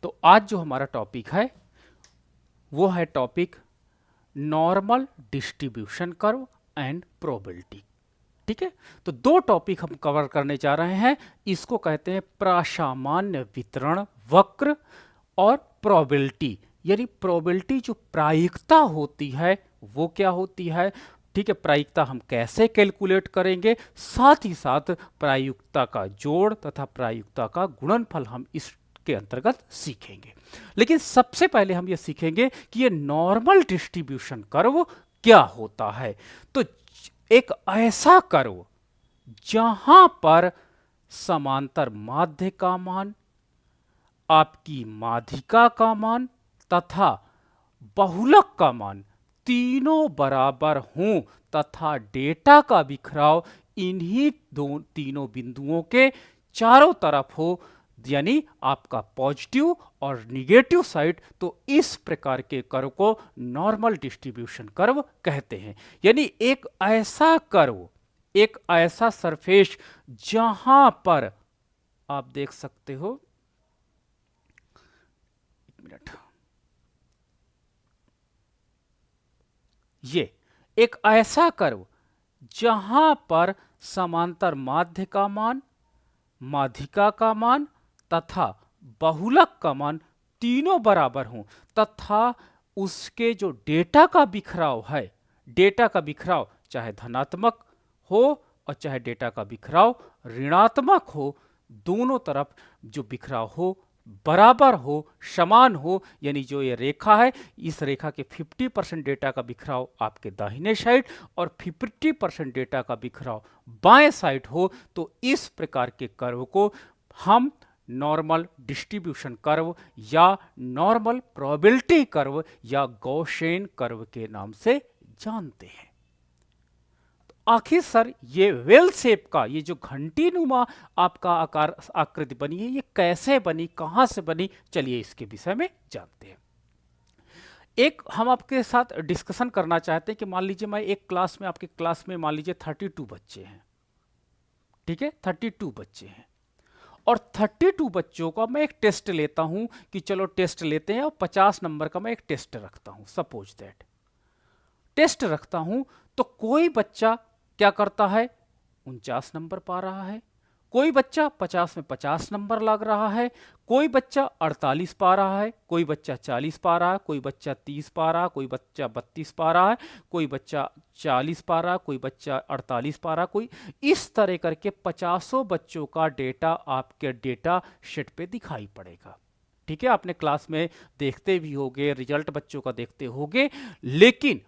तो आज जो हमारा टॉपिक है वो है topic normal distribution curve and probability. ठीक है, तो दो टॉपिक हम कवर करने जा रहे हैं। इसको कहते हैं प्रासामान्य वितरण वक्र और प्रोबेबिलिटी, यानी प्रोबेबिलिटी जो प्रायिकता होती है वो क्या होती है। ठीक है, प्रायिकता हम कैसे कैलकुलेट करेंगे, साथ ही साथ प्रायिकता का जोड़ तथा प्रायिकता का गुणनफल हम इसके अंतर्गत सीखेंगे। लेकिन सबसे पहले हम ये सीखेंगे कि ये नॉर्मल डिस्ट्रीब्यूशन कर्व क्या होता है। तो एक ऐसा कर्व जहां पर समांतर माध्य का मान, आपकी माध्यिका का मान तथा बहुलक का मान तीनों बराबर हों तथा डेटा का बिखराव इन्हीं तीनों बिंदुओं के चारों तरफ हो, यानी आपका पॉजिटिव और निगेटिव साइड, तो इस प्रकार के कर्व को नॉर्मल डिस्ट्रीब्यूशन कर्व कहते हैं। यानी एक ऐसा कर्व, एक ऐसा सरफेस जहां पर आप देख सकते हो, एक मिनट, ये एक ऐसा कर्व जहां पर समांतर माध्य का मान, माध्यिका का मान तथा बहुलक का मान तीनों बराबर हों तथा उसके जो डेटा का बिखराव है, डेटा का बिखराव चाहे धनात्मक हो और चाहे डेटा का बिखराव ऋणात्मक हो, दोनों तरफ जो बिखराव हो बराबर हो, समान हो। यानी जो ये रेखा है, इस रेखा के 50% डेटा का बिखराव आपके दाहिने साइड और 50% डेटा का बिखराव बाएं साइड हो, तो इस प्रकार के कर्व को हम नॉर्मल डिस्ट्रीब्यूशन कर्व या नॉर्मल प्रोबेबिलिटी कर्व या गॉसियन कर्व के नाम से जानते हैं। आखिर सर ये वेल शेप का, ये जो घंटी नुमा आपका आकार आकृति बनी है, ये कैसे बनी, कहां से बनी, चलिए इसके विषय में जानते हैं। एक हम आपके साथ डिस्कशन करना चाहते हैं कि मान लीजिए मैं एक क्लास में, आपके क्लास में मान लीजिए 32 बच्चे हैं। ठीक है, 32 बच्चे हैं और 32 बच्चों का मैं एक टेस्ट लेता हूं कि चलो टेस्ट लेते हैं और 50 नंबर का मैं एक टेस्ट रखता हूं, सपोज दैट टेस्ट रखता हूं। तो कोई बच्चा क्या करता है, 49 नंबर पा रहा है, कोई बच्चा 50 में 50 नंबर लग रहा है, कोई बच्चा 48 पा रहा है, कोई बच्चा 40 पा रहा है, कोई बच्चा 30 पा रहा है, कोई बच्चा 32 पा रहा है, कोई बच्चा 40 पा रहा है, कोई बच्चा 48 पा रहा है, कोई इस तरह करके 50 बच्चों का डेटा आपके डेटा शीट पे दिखाई पड़ेगा। ठीक है, आपने क्लास में देखते भी होंगे, रिजल्ट बच्चों का देखते होंगे, लेकिन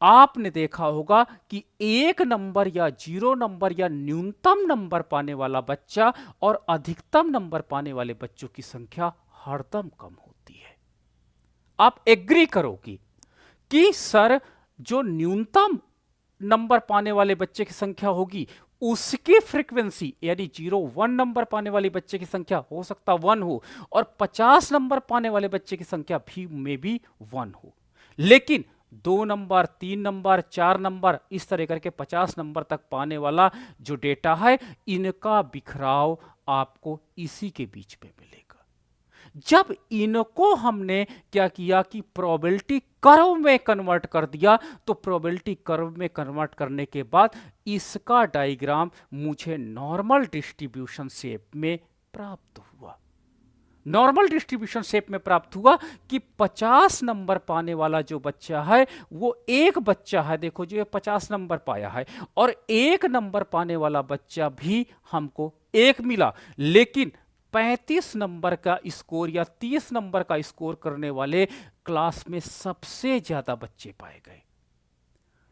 आपने देखा होगा कि एक नंबर या 0 नंबर या न्यूनतम नंबर पाने वाला बच्चा और अधिकतम नंबर पाने वाले बच्चों की संख्या हरदम कम होती है। आप एग्री करोगी कि सर जो न्यूनतम नंबर पाने वाले बच्चे की संख्या होगी उसकी फ्रीक्वेंसी, यानी 0-1 नंबर पाने वाले बच्चे की संख्या हो सकता 1 हो और 50 नंबर पाने वाले बच्चे की संख्या भी में भी 1 हो, लेकिन 2 नंबर, 3 नंबर, 4 नंबर, इस तरह करके 50 नंबर तक पाने वाला जो डेटा है, इनका बिखराव आपको इसी के बीच में मिलेगा। जब इनको हमने क्या किया कि प्रोबेबिलिटी कर्व में कन्वर्ट कर दिया, तो प्रोबेबिलिटी कर्व में कन्वर्ट करने के बाद इसका डायग्राम मुझे नॉर्मल डिस्ट्रीब्यूशन शेप में प्राप्त हुआ। नॉर्मल डिस्ट्रीब्यूशन शेप में प्राप्त हुआ कि 50 नंबर पाने वाला जो बच्चा है वो एक बच्चा है, देखो जो 50 नंबर पाया है, और एक नंबर पाने वाला बच्चा भी हमको एक मिला, लेकिन 35 नंबर का स्कोर या 30 नंबर का स्कोर करने वाले क्लास में सबसे ज्यादा बच्चे पाए गए।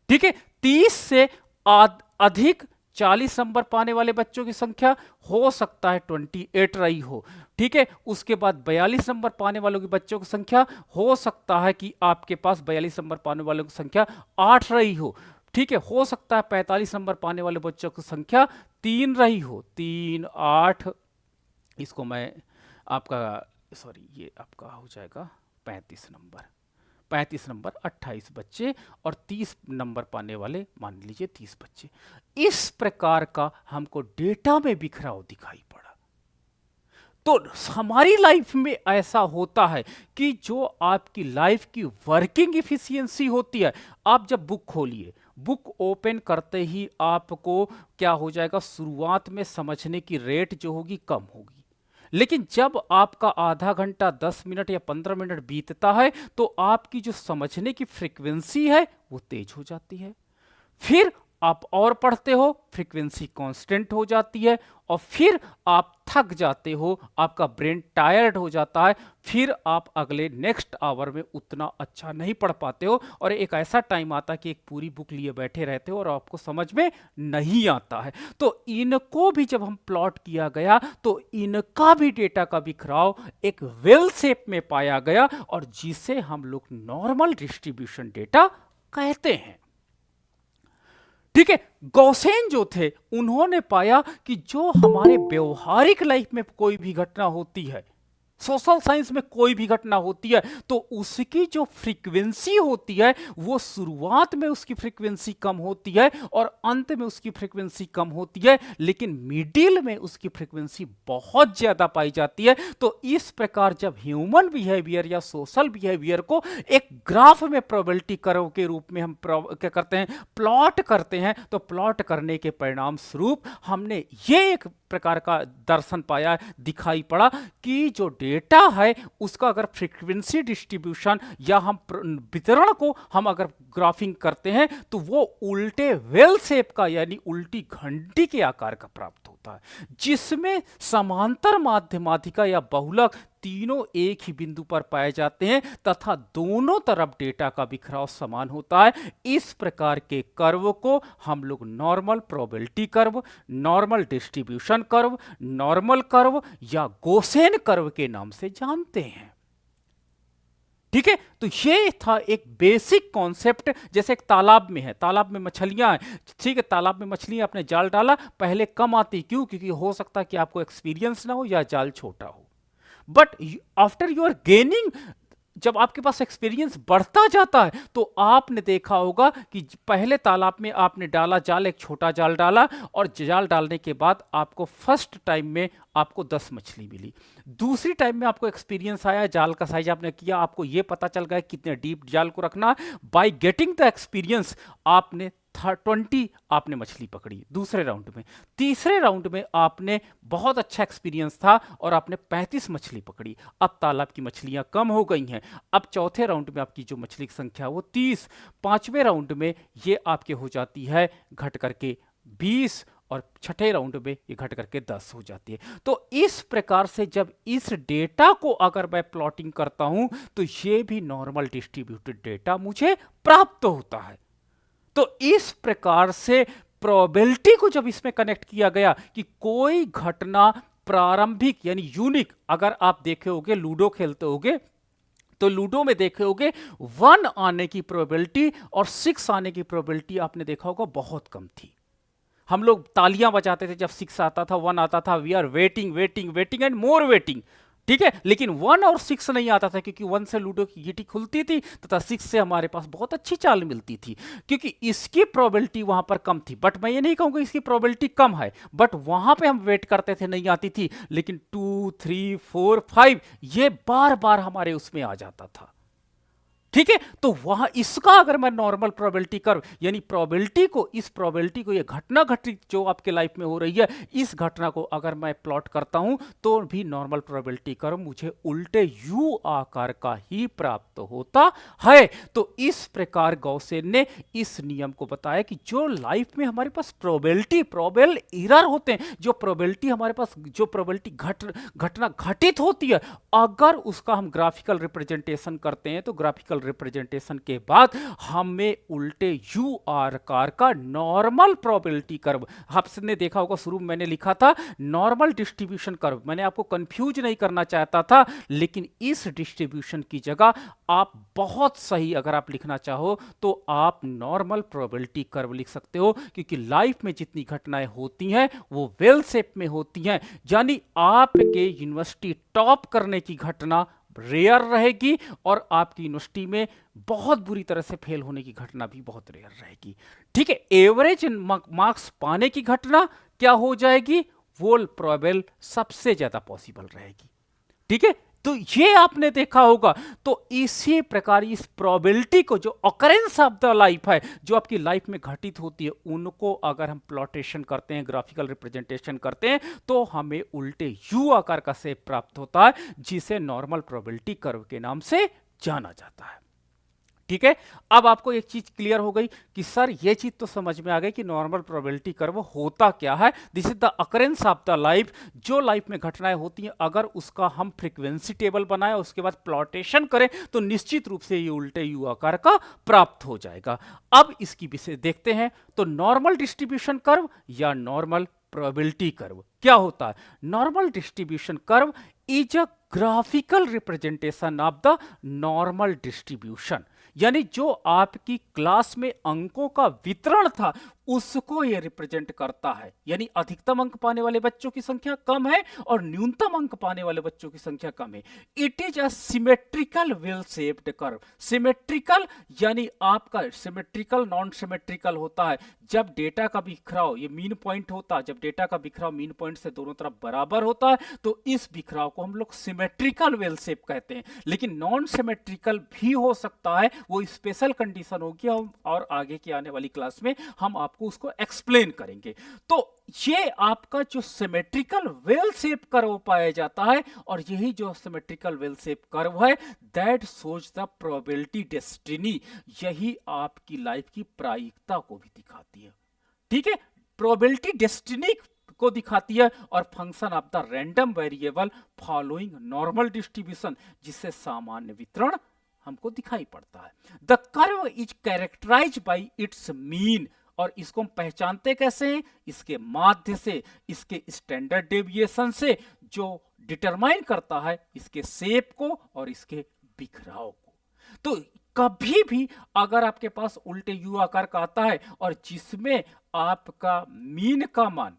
ठीक है, 30 से अधिक 40 नंबर पाने वाले बच्चों की संख्या हो सकता है 28 रही हो। ठीक है, उसके बाद 42 नंबर पाने वालों के बच्चों की संख्या हो सकता है कि आपके पास 42 नंबर पाने वालों की संख्या 8 रही हो। ठीक है, हो सकता है 45 नंबर पाने वाले बच्चों की संख्या 3 रही हो, 3, 8, इसको मैं आपका सॉरी ये आपका हो जाएगा 35 नंबर, 35 नंबर 28 बच्चे और 30 नंबर पाने वाले मान लीजिए 30 बच्चे। इस प्रकार का हमको डेटा में बिखराव दिखाई पड़ा। तो हमारी लाइफ में ऐसा होता है कि जो आपकी लाइफ की वर्किंग इफिशियंसी होती है, आप जब बुक खोलिए, बुक ओपन करते ही आपको क्या हो जाएगा, शुरुआत में समझने की रेट जो होगी कम होगी, लेकिन जब आपका आधा घंटा 10 मिनट या 15 मिनट बीतता है तो आपकी जो समझने की फ्रीक्वेंसी है वो तेज हो जाती है। फिर आप और पढ़ते हो, फ्रीक्वेंसी कांस्टेंट हो जाती है, और फिर आप थक जाते हो, आपका ब्रेन टायर्ड हो जाता है, फिर आप अगले नेक्स्ट आवर में उतना अच्छा नहीं पढ़ पाते हो, और एक ऐसा टाइम आता है कि एक पूरी बुक लिए बैठे रहते हो और आपको समझ में नहीं आता है। तो इनको भी जब हम प्लॉट किया गया तो इनका भी डेटा का बिखराव एक वेल शेप में पाया गया, और जिसे हम लोग नॉर्मल डिस्ट्रीब्यूशन डेटा कहते हैं। ठीक है, गॉसेन जो थे उन्होंने पाया कि जो हमारे व्यवहारिक लाइफ में कोई भी घटना होती है, सोशल साइंस में कोई भी घटना होती है, तो उसकी जो फ्रीक्वेंसी होती है वो शुरुआत में उसकी फ्रीक्वेंसी कम होती है और अंत में उसकी फ्रीक्वेंसी कम होती है, लेकिन मिडिल में उसकी फ्रीक्वेंसी बहुत ज्यादा पाई जाती है। तो इस प्रकार जब ह्यूमन बिहेवियर या सोशल बिहेवियर को एक ग्राफ में प्रोबेबिलिटी कर्व के रूप में हम क्या करते हैं, प्लॉट करते हैं, तो प्लॉट करने के परिणाम स्वरूप हमने ये एक प्रकार का दर्शन पाया, दिखाई पड़ा कि जो डेटा है उसका अगर फ्रीक्वेंसी डिस्ट्रीब्यूशन या हम वितरण को हम अगर ग्राफिंग करते हैं तो वो उल्टे वेल शेप का यानी उल्टी घंटी के आकार का प्राप्त होता है, जिसमें समांतर माध्यमाधिका या बहुलक तीनों एक ही बिंदु पर पाए जाते हैं तथा दोनों तरफ डेटा का बिखराव समान होता है। इस प्रकार के कर्व को हम लोग normal probability curve, normal distribution curve, normal curve या गॉसेन कर्व के नाम से जानते हैं। ठीक है, तो ये था एक बेसिक कॉन्सेप्ट। जैसे एक तालाब में है, तालाब में मछलियां हैं, ठीक है, तालाब में मछलियां, आपने जाल डाला, पहले कम आती, क्यों? क्योंकि हो सकता है कि आपको एक्सपीरियंस ना हो या जाल छोटा हो, but after you are gaining, जब आपके पास एक्सपीरियंस बढ़ता जाता है तो आपने देखा होगा कि पहले तालाब में आपने डाला जाल, एक छोटा जाल डाला, और जाल डालने के बाद आपको फर्स्ट टाइम में आपको 10 मछली मिली, दूसरी टाइम में आपको एक्सपीरियंस आया, जाल का साइज आपने किया, आपको यह पता चल गया कितने डीप जाल को रखना। बाय गेटिंग द एक्सपीरियंस आपने 20 आपने मछली पकड़ी दूसरे राउंड में, तीसरे राउंड में आपने बहुत अच्छा एक्सपीरियंस था और आपने 35 मछली पकड़ी, अब तालाब की मछलियां कम हो गई हैं, अब चौथे राउंड में आपकी जो मछली की संख्या वो 30, पांचवें राउंड में ये आपके हो जाती है घट करके 20, और छठे राउंड में ये घट करके 10 हो जाती है। तो इस प्रकार से जब इस डेटा को अगर मैं प्लॉटिंग करता हूं तो ये भी नॉर्मल डिस्ट्रीब्यूटेड डेटा मुझे प्राप्त होता है। तो इस प्रकार से प्रोबेबिलिटी को जब इसमें कनेक्ट किया गया कि कोई घटना प्रारंभिक यानी यूनिक, अगर आप देखे होगे लूडो खेलते होगे तो लूडो में देखे होगे 1 आने की प्रोबेबिलिटी और 6 आने की प्रोबेबिलिटी आपने देखा होगा बहुत कम थी। हम लोग तालियां बजाते थे जब 6 आता था, 1 आता था, we are waiting waiting waiting and more waiting, ठीक है, लेकिन 1 और 6 नहीं आता था क्योंकि 1 से लूडो की गीटी खुलती थी तथा 6 से हमारे पास बहुत अच्छी चाल मिलती थी, क्योंकि इसकी प्रोबेबिलिटी वहां पर कम थी। बट मैं ये नहीं कहूंगा इसकी प्रोबेबिलिटी कम है, बट वहां पे हम वेट करते थे, नहीं आती थी, लेकिन 2, 3, 4, 5 ये बार बार हमारे उसमें आ जाता था। ठीक है, तो वहां इसका अगर मैं नॉर्मल प्रोबेबिलिटी कर्व यानी प्रोबेबिलिटी को, इस प्रोबेबिलिटी को, ये घटना घटित जो आपके लाइफ में हो रही है, इस घटना को अगर मैं प्लॉट करता हूं तो भी नॉर्मल प्रोबेबिलिटी कर्व मुझे उल्टे यू आकार का ही प्राप्त होता है। तो इस प्रकार गॉसेन ने इस नियम को बताया कि जो लाइफ में हमारे पास प्रोबेबल एरर होते हैं, जो प्रोबेबिलिटी हमारे पास, जो प्रोबेबिलिटी घटना घटित होती है, अगर उसका हम ग्राफिकल रिप्रेजेंटेशन करते हैं तो ग्राफिकल रिप्रेजेंटेशन के बाद हमें उल्टे यू आकार का नॉर्मल प्रोबेबिलिटी कर्व, आपने देखा होगा शुरू में मैंने लिखा था नॉर्मल डिस्ट्रीब्यूशन कर्व, मैंने आपको कंफ्यूज नहीं करना चाहता था, लेकिन इस डिस्ट्रीब्यूशन की जगह आप बहुत सही अगर आप लिखना चाहो तो आप नॉर्मल प्रोबेबिलिटी कर्व लिख सकते हो, क्योंकि लाइफ में जितनी घटनाएं होती हैं वो वेल शेप में होती हैं, यानी आपके यूनिवर्सिटी टॉप करने की घटना रेयर रहेगी और आपकी यूनिवर्सिटी में बहुत बुरी तरह से फेल होने की घटना भी बहुत रेयर रहेगी। ठीक है, एवरेज मार्क्स पाने की घटना क्या हो जाएगी, वो प्रोबेबल सबसे ज्यादा पॉसिबल रहेगी। ठीक है, तो ये आपने देखा होगा। तो इसी प्रकार इस प्रोबेबिलिटी को, जो ऑकरेंस ऑफ द लाइफ है, जो आपकी लाइफ में घटित होती है, उनको अगर हम प्लॉटेशन करते हैं, ग्राफिकल रिप्रेजेंटेशन करते हैं, तो हमें उल्टे यू आकार का शेप प्राप्त होता है, जिसे नॉर्मल प्रोबेबिलिटी कर्व के नाम से जाना जाता है। ठीक है, अब आपको एक चीज क्लियर हो गई कि सर ये चीज तो समझ में आ गई कि नॉर्मल प्रोबेबिलिटी कर्व होता क्या है। This is the occurrence of the life, जो लाइफ में घटनाएं होती हैं, अगर उसका हम फ्रीक्वेंसी टेबल बनाए, उसके बाद प्लॉटेशन करें, तो निश्चित रूप से ये उल्टे यू आकार का प्राप्त हो जाएगा। अब इसकी विषय देखते हैं। तो नॉर्मल डिस्ट्रीब्यूशन कर्व या नॉर्मल प्रोबेबिलिटी कर्व क्या होता है? Normal distribution curve is a graphical representation of the normal distribution, यानी जो आपकी क्लास में अंकों का वितरण था उसको यह रिप्रेजेंट करता है। यानी अधिकतम अंक पाने वाले बच्चों की संख्या कम है और न्यूनतम अंक पाने वाले बच्चों की संख्या कम है। It is a symmetrical well shaped curve. Symmetrical यानी आपका सिमेट्रिकल नॉन सिमेट्रिकल होता है जब डेटा का बिखराव, ये मीन पॉइंट होता है, जब डेटा का बिखराव मीन पॉइंट से दोनों तरफ बराबर होता है, तो इस बिखराव को हम लोग सिमेट्रिकल वेल शेप कहते हैं। लेकिन नॉन सिमेट्रिकल भी हो सकता है, वो स्पेशल कंडीशन होगी, और आगे की आने वाली क्लास में हम आपको उसको एक्सप्लेन करेंगे। तो ये आपका जो सिमेट्रिकल वेल शेप कर्व पाया जाता है, और यही जो सिमेट्रिकल वेल शेप कर्व है, that shows the probability destiny, यही आपकी लाइफ की प्रायिकता को भी दिखाती है। ठीक है, प्रोबेबिलिटी डेस्टिनी को दिखाती है, और function of the random variable following normal distribution, जिससे सामान्य वितरण हमको दिखाई पड़ता है। The curve is characterised by its mean, और इसको हम पहचानते कैसे हैं? इसके माध्य से, इसके स्टैंडर्ड डेविएशन से, जो डिटरमाइन करता है इसके शेप को और इसके बिखराव को। तो कभी भी अगर आपके पास उल्टे यू आकार का आता है और जिसमें आपका मीन का मान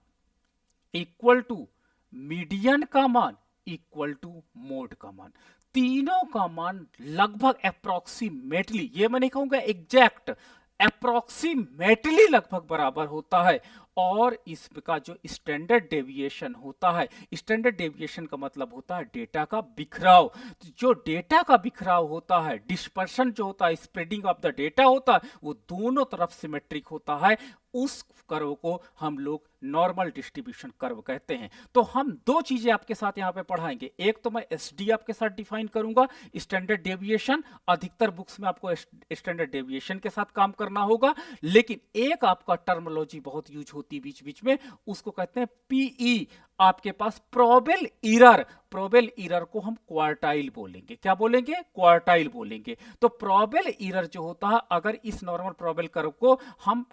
इक्वल टू मीडियन का मान इक्वल टू मोड का मान, तीनों का मान लगभग अप्रोक्सीमेटली, ये मैं नहीं कहूंगा एग्जैक्ट, अप्रोक्सीमेटली लगभग बराबर होता है, और इसका जो स्टैंडर्ड डेविएशन होता है, स्टैंडर्ड डेविएशन का मतलब होता है डेटा का बिखराव। जो डेटा का बिखराव होता है, डिस्पर्शन जो होता है, स्प्रेडिंग ऑफ द डेटा होता है, वो दोनों तरफ सिमेट्रिक होता है। उस कर्व को हम लोग नॉर्मल डिस्ट्रीब्यूशन कर्व कहते हैं। तो हम दो चीजें आपके साथ यहां पे पढ़ाएंगे। एक तो मैं एसडी आपके साथ डिफाइन करूंगा, स्टैंडर्ड डेविएशन, अधिकतर बुक्स में आपको स्टैंडर्ड डेविएशन के साथ काम करना होगा, लेकिन एक आपका टर्मिनोलॉजी बहुत यूज होती बीच बीच में, उसको कहते हैं पीई, आपके पास प्रोबेबल एरर। प्रोबेबल एरर को हम क्वार्टाइल बोलेंगे। क्या बोलेंगे? क्वार्टाइल बोलेंगे। तो प्रोबेबल एरर जो होता है, अगर इस नॉर्मल प्रोबेबल कर्व को हम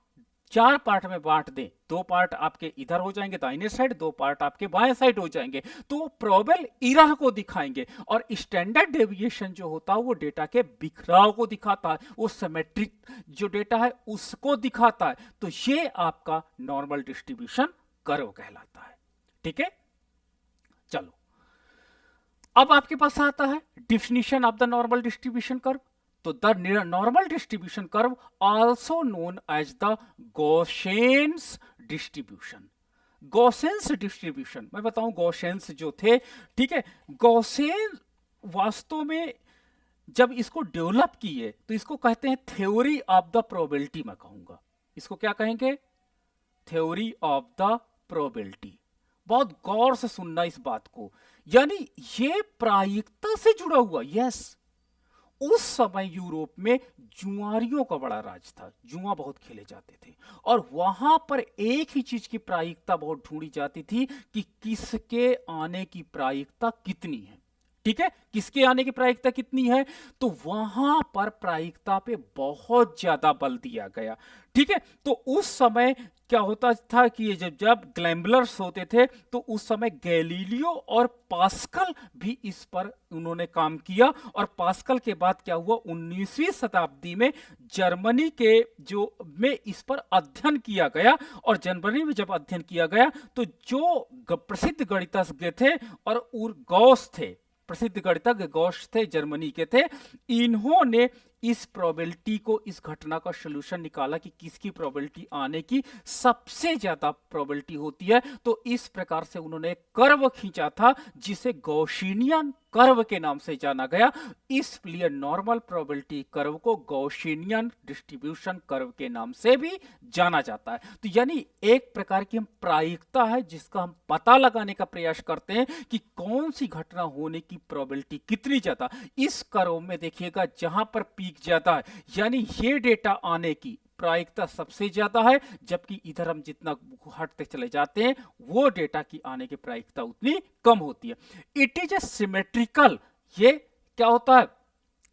4 पार्ट में बांट दें, 2 पार्ट आपके इधर हो जाएंगे दाहिने साइड, 2 पार्ट आपके बाएं साइड हो जाएंगे, तो प्रोबेबल एरर को दिखाएंगे। और स्टैंडर्ड डेविएशन जो होता है वो डेटा के बिखराव को दिखाता है, वो सिमेट्रिक जो डेटा है उसको दिखाता है। तो ये आपका नॉर्मल डिस्ट्रीब्यूशन कर्व कहलाता है। ठीक है, चलो अब आपके पास आता है definition of the normal distribution curve. तो the normal distribution curve also known as the Gaussian distribution. Gaussian distribution मैं बताऊं, गॉसेंस जो थे, ठीक है, गॉसेन वास्तव में जब इसको डेवलप किए तो इसको कहते हैं थ्योरी ऑफ द प्रोबेबिलिटी। मैं कहूंगा इसको क्या कहेंगे? Theory of the probability. बहुत गौर से सुनना इस बात को, यानी ये प्रायिकता से जुड़ा हुआ। यस, उस समय यूरोप में जुआरियों का बड़ा राज था, जुआ बहुत खेले जाते थे, और वहां पर एक ही चीज की प्रायिकता बहुत ढूंढी जाती थी कि किसके आने की प्रायिकता कितनी है। ठीक है, किसके आने की प्रायिकता कितनी है, तो वहां पर प्रायिकता पे बहुत ज्यादा बल दिया गया। ठीक है, तो उस समय क्या होता था कि जब ग्लैम्बलर्स होते थे, तो उस समय गैलीलियो और पास्कल भी इस पर उन्होंने काम किया। और पास्कल के बाद क्या हुआ, 19वीं शताब्दी में जर्मनी के जो में इस पर अध्ययन किया गया, और जर्मनी में जब अध्ययन किया गया तो जो प्रसिद्ध गणितज्ञ थे और गॉस थे, प्रसिद्ध गणितज्ञ गॉस थे, जर्मनी के थे, इन्होंने इस प्रोबेबिलिटी को, इस घटना का सोल्यूशन निकाला कि किसकी प्रोबेबिलिटी आने की सबसे ज्यादा प्रोबेबिलिटी होती है। तो इस प्रकार से उन्होंने एक कर्व खींचा था जिसे गॉसियन कर्व के नाम से जाना गया। इसलिए नॉर्मल प्रोबेबिलिटी कर्व को गॉसियन डिस्ट्रीब्यूशन कर्व के नाम से भी जाना जाता है। तो यानी एक प्रकार की हम प्रायिकता है जिसका हम पता लगाने का प्रयास करते हैं कि कौन सी घटना होने की प्रोबेबिलिटी कितनी ज्यादा। इस कर्व में देखिएगा जहां पर पीक ज्यादा है यानी ये डेटा आने की प्रायिकता सबसे ज्यादा है, जबकि इधर हम जितना हटते चले जाते हैं वो डेटा की आने की प्रायिकता उतनी कम होती है। इट इज ए सिमेट्रिकल, ये क्या होता है,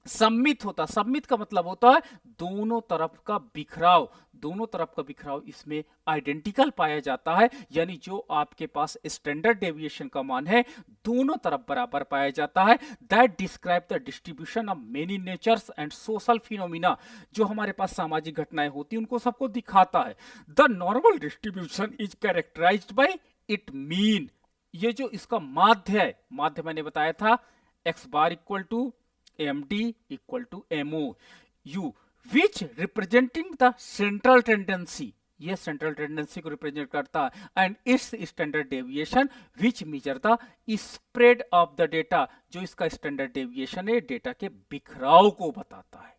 सम्मित होता। सम्मित का मतलब होता है दोनों तरफ का बिखराव, दोनों तरफ का बिखराव इसमें आइडेंटिकल पाया जाता है। यानी जो आपके पास स्टैंडर्ड डेविएशन का मान है दोनों तरफ बराबर पाया जाता है। That describe the distribution of many natures and social phenomena, जो हमारे पास सामाजिक घटनाएं होती हैं उनको सबको दिखाता है। The normal distribution is characterised by it mean, ये जो इसका माध्य है, माध्य मैंने बताया था x bar equal to MD equal to MOU which representing the central tendency, ये सेंट्रल टेंडेंसी को रिप्रेजेंट करता है। And it's standard deviation which measure the spread of the data, जो इसका स्टैंडर्ड डेविएशन है डेटा के बिखराव को बताता है।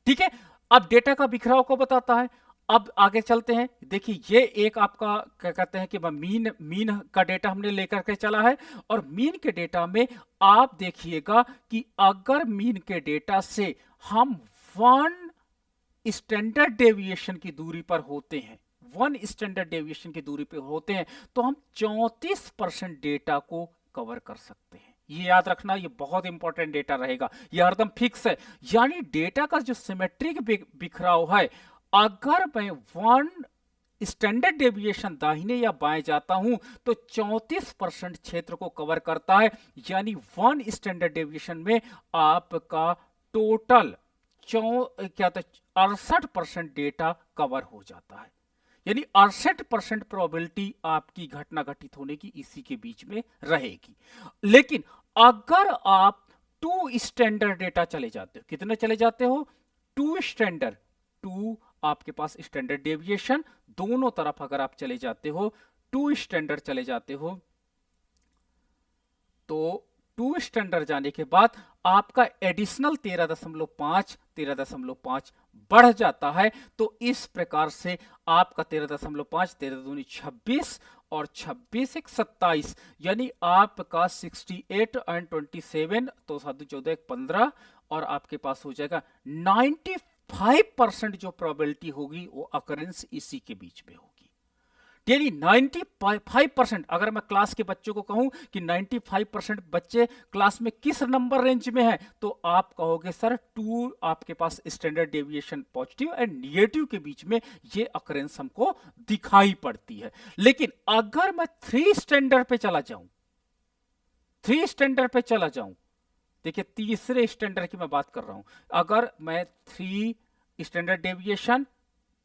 ठीक है, अब डेटा का बिखराव को बताता है। अब आगे चलते हैं, देखिए ये एक आपका क्या कहते हैं कि मीन का डेटा हमने लेकर के चला है, और मीन के डेटा में आप देखिएगा कि अगर मीन के डेटा से हम 1 स्टैंडर्ड डेविएशन की दूरी पर होते हैं, 1 स्टैंडर्ड डेविएशन की दूरी पर होते हैं, तो हम 34% डेटा को कवर कर सकते हैं। ये याद रखना, ये बहुत इंपॉर्टेंट डेटा रहेगा, ये हरदम फिक्स है। यानी डेटा का जो सिमेट्रिक बिखराव है, अगर मैं 1 स्टैंडर्ड डेविएशन दाहिने या बाएं जाता हूं तो 34% क्षेत्र को कवर करता है। यानी 1 स्टैंडर्ड डेविएशन में आपका टोटल 68% डेटा कवर हो जाता है। यानी 68% प्रोबेबिलिटी आपकी घटना घटित होने की इसी के बीच में रहेगी। लेकिन अगर आप 2 स्टैंडर्ड डेटा चले जाते हो, कितने चले जाते हो, 2 स्टैंडर्ड, 2 आपके पास स्टैंडर्ड डेविएशन, दोनों तरफ अगर आप चले जाते हो, 2 स्टैंडर्ड चले जाते हो, तो 2 स्टैंडर्ड जाने के बाद आपका एडिशनल 13.5 बढ़ जाता है। तो इस प्रकार से आपका 13.5, 13 दूनी 26 और 26 एक 27, यानी आपका 68 एंड 27, तो 7 14 15, और आपके पास हो जाएगा 95% जो प्रोबेबिलिटी होगी वो अकरेंस इसी के बीच में होगी। यानी 95%, अगर मैं क्लास के बच्चों को कहूं कि 95% बच्चे क्लास में किस नंबर रेंज में हैं, तो आप कहोगे सर 2 आपके पास standard deviation positive and negative के बीच में ये अकरेंस हमको दिखाई पड़ती है। लेकिन अगर मैं 3 स्टैंडर्ड पे चला जाऊं, 3 स्टैंडर्ड पे चला जाऊं, देखिए तीसरे स्टैंडर्ड की मैं बात कर रहा हूं, अगर मैं 3 standard deviation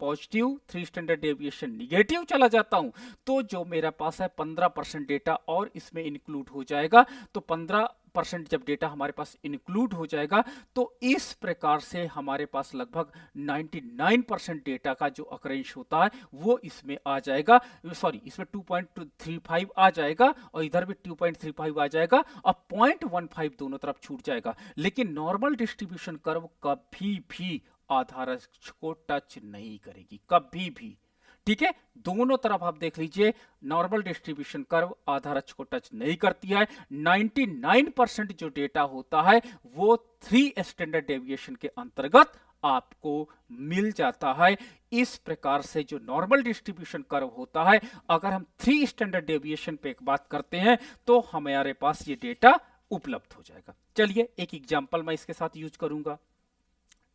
positive, 3 standard deviation negative चला जाता हूं, तो जो मेरा पास है 15% डेटा और इसमें इंक्लूड हो जाएगा। तो 15% जब डेटा हमारे पास इंक्लूड हो जाएगा, तो इस प्रकार से हमारे पास लगभग 99% डेटा का जो अकरेंस होता है वो इसमें आ जाएगा। सॉरी, इसमें 2.35 आ जाएगा और इधर भी 2.35 आ जाएगा, और 0.15 दोनों तरफ छूट जाएगा। लेकिन नॉर्मल डिस्ट्रीब्यूशन कर्व कभी भी आधार अक्ष को टच नहीं करेगी, कभी भी। ठीक है, दोनों तरफ आप देख लीजिए, नॉर्मल डिस्ट्रीब्यूशन कर्व आधार अक्ष को टच नहीं करती है। 99% जो डेटा होता है वो 3 स्टैंडर्ड डेविएशन के अंतर्गत आपको मिल जाता है। इस प्रकार से जो नॉर्मल डिस्ट्रीब्यूशन कर्व होता है, अगर हम 3 स्टैंडर्ड डेविएशन पे एक बात करते हैं तो हमारे पास ये डेटा उपलब्ध हो जाएगा। चलिए एक एग्जांपल मैं इसके साथ यूज करूंगा।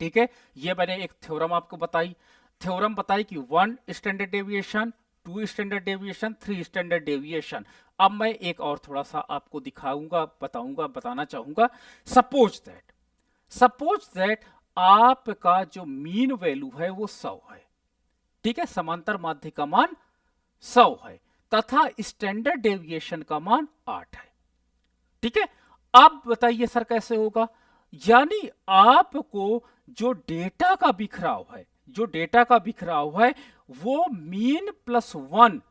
ठीक है, ये मैंने एक थ्योरम आपको बताई, थ्योरम बताई कि 1 standard deviation, 2 standard deviation, 3 standard deviation. अब मैं एक और थोड़ा सा आपको दिखाऊंगा, बताना चाहूंगा। सपोज दैट आपका जो मीन वैल्यू है वो 100 है। ठीक है, समांतर माध्य का मान 100 है तथा स्टैंडर्ड डेविएशन का मान 8 है। ठीक है, अब बताइए सर कैसे होगा। यानी आपको जो डेटा का बिखराव है, जो डेटा का बिखराव है वो मीन प्लस वन,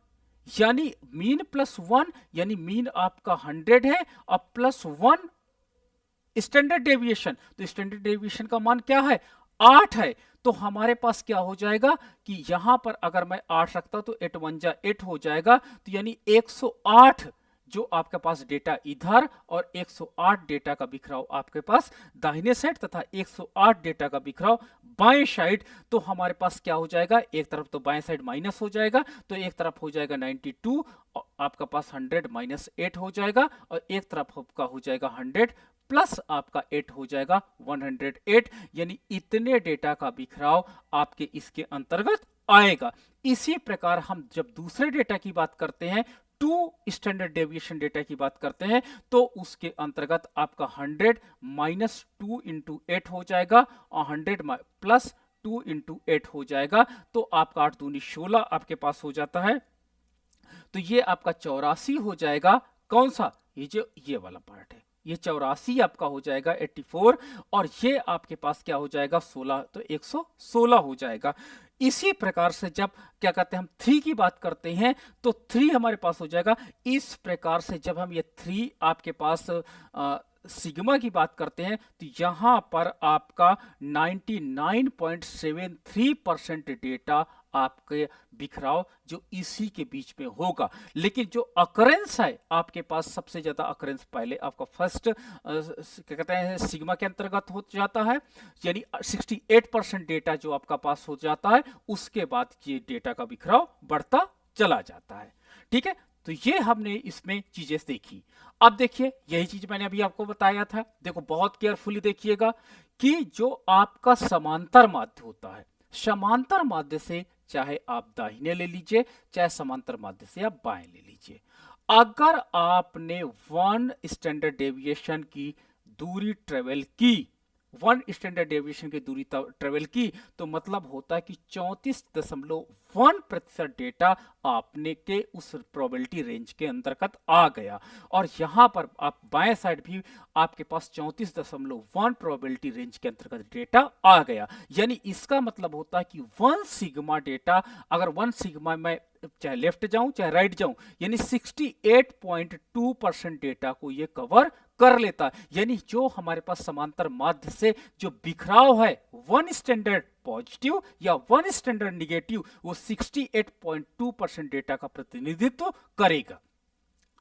यानी मीन प्लस वन यानी मीन आपका 100 है और प्लस वन स्टैंडर्ड डेविएशन, तो स्टैंडर्ड डेविएशन का मान क्या है 8 है। तो हमारे पास क्या हो जाएगा कि यहां पर अगर मैं 8 रखता तो 8 1 जा 8 हो जाएगा, तो यानी 108 जो आपके पास डेटा इधर और 108 डेटा का बिखराव आपके पास दाहिने साइड तथा 108 डेटा का बिखराव बाएं साइड। तो हमारे पास क्या हो जाएगा, एक तरफ तो बाएं साइड माइनस हो जाएगा, तो एक तरफ हो जाएगा 92 और आपका पास 100 माइनस 8 हो जाएगा, और एक तरफ का हो जाएगा 100 प्लस आपका 8 हो जाएगा 108, यानी इतने डेटा का बिखराव आपके इसके अंतर्गत आएगा। इसी प्रकार हम जब दूसरे डेटा की बात करते हैं, टू स्टैंडर्ड डेविएशन डेटा की बात करते हैं, तो उसके अंतर्गत आपका 100 माइनस 2 इंटू 8 हो जाएगा और 100 प्लस 2 इंटू 8 हो जाएगा, तो आपका 8 दूनी 16 आपके पास हो जाता है। तो ये आपका 84 हो जाएगा, कौन सा, ये जो ये वाला पार्ट है, ये 84 आपका हो जाएगा 84, और ये आपके पास क्या हो जाएगा 16, तो 116 हो जाएगा। इसी प्रकार से जब क्या कहते हैं हम 3 की बात करते हैं, तो 3 हमारे पास हो जाएगा इस प्रकार से। जब हम ये 3 आपके पास सिग्मा की बात करते हैं, तो यहां पर आपका 99.73% डेटा आपके बिखराव जो इसी के बीच में होगा। लेकिन जो अकरेंस है आपके पास, सबसे ज्यादा अकरेंस पहले आपका फर्स्ट क्या कहते हैं सिग्मा के अंतर्गत हो जाता है, यानी 68% डेटा जो आपका पास हो जाता है, उसके बाद ये डेटा का बिखराव बढ़ता चला जाता है। ठीक है, तो ये हमने इसमें चीजें देखी। अब देखिए यही चीज मैंने अभी आपको बताया था, देखो बहुत केयरफुली देखिएगा कि जो आपका समांतर माध्य होता है, समांतर माध्य से चाहे आप दाहिने ले लीजिए, चाहे समांतर माध्य से आप बाएं ले लीजिए, अगर आपने 1 स्टैंडर्ड डेविएशन की दूरी ट्रेवल की, 1 स्टैंडर्ड डेविएशन की दूरी ट्रेवल की, तो मतलब होता है कि 34.1% डेटा आपने के उस प्रोबेबिलिटी रेंज के अंतर्गत आ गया। और यहां पर आप बाएं साइड भी आपके पास 34.1 प्रोबेबिलिटी रेंज के अंतर्गत डेटा आ गया। यानी इसका मतलब होता है कि 1 सिग्मा डेटा, अगर 1 सिग्मा में चाहे लेफ्ट जाऊं चाहे राइट जाऊं, यानी 68.2% डेटा को ये कवर कर लेता है। यानी जो हमारे पास समांतर माध्य से जो बिखराव है 1 स्टैंडर्ड पॉजिटिव या 1 स्टैंडर्ड निगेटिव, वो 68.2% डेटा का प्रतिनिधित्व करेगा।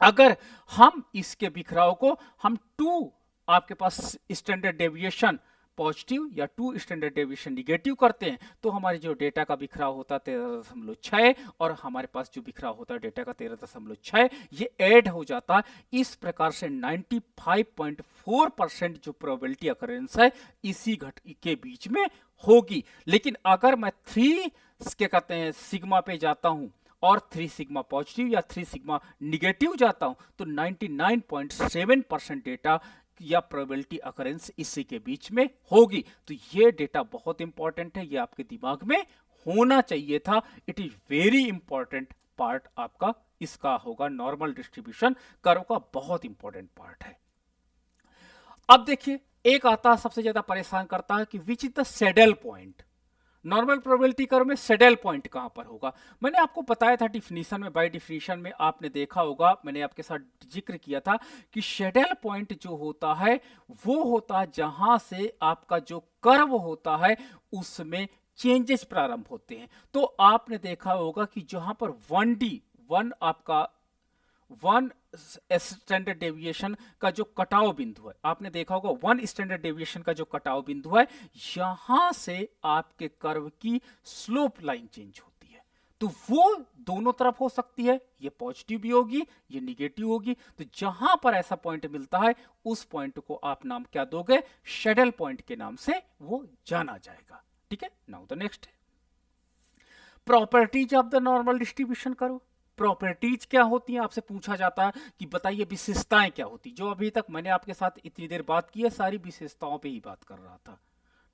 अगर हम इसके बिखराव को हम 2 आपके पास स्टैंडर्ड डेविएशन पॉजिटिव या 2 स्टैंडर्ड डेविएशन निगेटिव करते हैं, तो हमारे जो डेटा का बिखराव होता है 13.6, और हमारे पास जो बिखराव होता है डेटा का 13.6, ये ऐड हो जाता है। इस प्रकार से 95.4% जो प्रोबेबिलिटी अकरेंस है इसी घटक के बीच में होगी। लेकिन अगर मैं 3 क्या कहते हैं सिग्मा पे जाता हूं और 3 सिग्मा पॉजिटिव या 3 सिग्मा निगेटिव जाता हूं, तो 99.7% डेटा या प्रोबेबिलिटी अकरेंस इसी के बीच में होगी। तो ये डेटा बहुत इंपॉर्टेंट है, ये आपके दिमाग में होना चाहिए था। It is very important part आपका इसका होगा, नॉर्मल डिस्ट्रीब्यूशन कर्व का बहुत इंपॉर्टेंट पार्ट है। अब देखिए एक आता सबसे ज्यादा परेशान करता है कि which is the saddle point. Normal probability curve में सैडल पॉइंट कहां पर होगा। मैंने आपको बताया था डिफिनीशन में, बाय डिफिनीशन में आपने देखा होगा, मैंने आपके साथ जिक्र किया था कि सैडल पॉइंट जो होता है वो होता है जहां से आपका जो कर्व होता है उसमें चेंजेस प्रारंभ होते हैं। तो आपने देखा होगा कि जहां पर 1D 1 आपका 1 स्टैंडर्ड डेविएशन का जो कटाव बिंदु है, आपने देखा होगा 1 स्टैंडर्ड डेविएशन का जो कटाव बिंदु है, यहां से आपके कर्व की स्लोप लाइन चेंज होती है। तो वो दोनों तरफ हो सकती है, ये पॉजिटिव भी होगी ये निगेटिव होगी। तो जहां पर ऐसा पॉइंट मिलता है उस पॉइंट को आप नाम क्या दोगे, सैडल पॉइंट के नाम से वो जाना जाएगा। ठीक है, नाउ द नेक्स्ट है properties of the normal distribution curve. Properties क्या होती हैं, आपसे पूछा जाता है कि बताइए विशेषताएं क्या होती। जो अभी तक मैंने आपके साथ इतनी देर बात की है सारी विशेषताओं पे ही बात कर रहा था।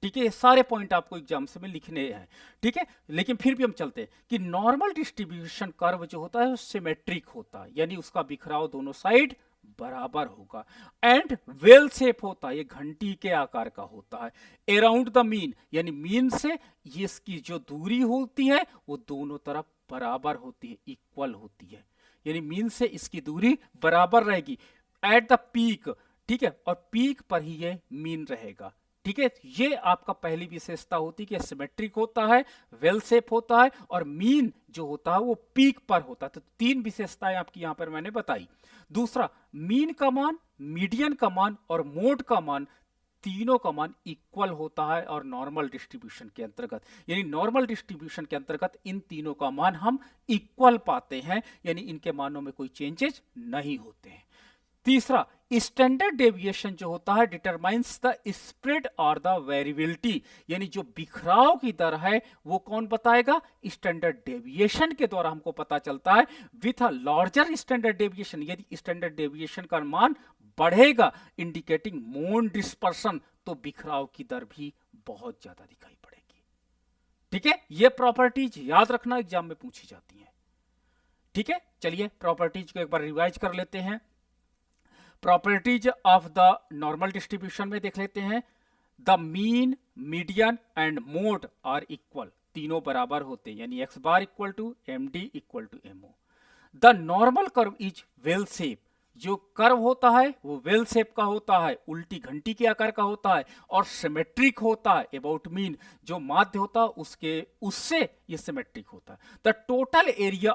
ठीक है, ये सारे पॉइंट आपको एग्जाम्स में लिखने हैं। ठीक है, लेकिन फिर भी हम चलते हैं कि नॉर्मल डिस्ट्रीब्यूशन कर्व जो होता है वो सिमेट्रिक होता है, यानी उसका बिखराव दोनों साइड बराबर होगा। एंड वेल शेप होता है, ये घंटी के आकार का होता है। अराउंड द मीन, यानी मीन से ये इसकी जो दूरी होती है वो दोनों तरफ बराबर होती है, इक्वल होती है, यानी मीन से इसकी दूरी बराबर रहेगी। एट द पीक, ठीक है, और पीक पर ही ये मीन रहेगा। ठीक है, ये आपका पहली विशेषता होती है कि सिमेट्रिक होता है, वेल शेप होता है, और मीन जो होता है वो पीक पर होता है। तो तीन विशेषताएं आपकी यहां पर मैंने बताई। दूसरा, मीन का मान, मीडियन का मान और मोड का मान, तीनों का मान इक्वल होता है और नॉर्मल डिस्ट्रीब्यूशन के अंतर्गत, यानी नॉर्मल डिस्ट्रीब्यूशन के अंतर्गत इन तीनों का मान हम इक्वल पाते हैं, यानी इनके मानों में कोई चेंजेस नहीं होते हैं। तीसरा, स्टैंडर्ड डेविएशन जो होता है डिटरमाइंस द स्प्रेड और द वेरिएबिलिटी, यानी जो बिखराव की दर है वो कौन बताएगा? स्टैंडर्ड डेविएशन के द्वारा हमको पता चलता है। With a larger standard deviation, यदि स्टैंडर्ड डेविएशन का मान बढ़ेगा इंडिकेटिंग मोन डिस्पर्सन, तो बिखराव की दर भी बहुत ज्यादा दिखाई पड़ेगी। ठीक है, ये प्रॉपर्टीज याद रखना, एग्जाम में पूछी जाती है। ठीक है, चलिए प्रॉपर्टीज को एक बार रिवाइज कर लेते हैं। Properties of the normal distribution में देख लेते हैं। The mean, median and mode are equal, तीनों बराबर होते हैं, यानी x bar equal to M D equal to M O. The normal curve is bell shape, जो कर्व होता है वो वेल शेप का होता है, उल्टी घंटी के आकार का होता है और सिमेट्रिक होता है। अबाउट मीन, जो माध्य होता है उससे ये सिमेट्रिक होता है। The total area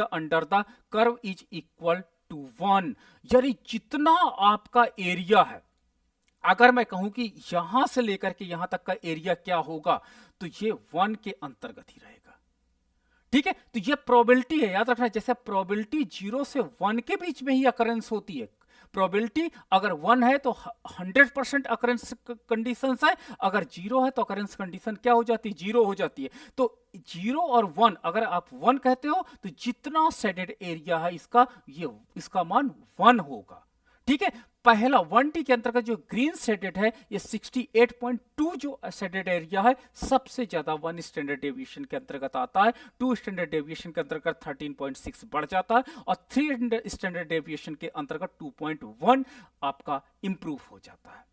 under the curve is equal to 1, यानी जितना आपका एरिया है, अगर मैं कहूं कि यहां से लेकर के यहां तक का एरिया क्या होगा, तो ये 1 के अंतर्गत ही रहेगा। ठीक है, तो ये प्रोबेबिलिटी है, याद रखना। जैसे प्रोबेबिलिटी 0 से 1 के बीच में ही अकरेंस होती है। प्रोबेबिलिटी अगर 1 है तो 100% अकरेंस कंडीशंस है, अगर 0 है तो अकरेंस कंडीशन क्या हो जाती है? 0 हो जाती है। तो 0 और 1, अगर आप 1 कहते हो तो जितना शेडेड एरिया है इसका मान 1 होगा। ठीक है, पहला 1D के अंतर्गत जो ग्रीन शेडेड है, ये 68.2 जो शेडेड एरिया है सबसे ज्यादा 1 स्टैंडर्ड डेविएशन के अंतर्गत आता है। 2 स्टैंडर्ड डेविएशन के अंतर्गत 13.6 बढ़ जाता है और 3 स्टैंडर्ड डेविएशन के अंतर्गत 2.1 आपका इंप्रूव हो जाता है।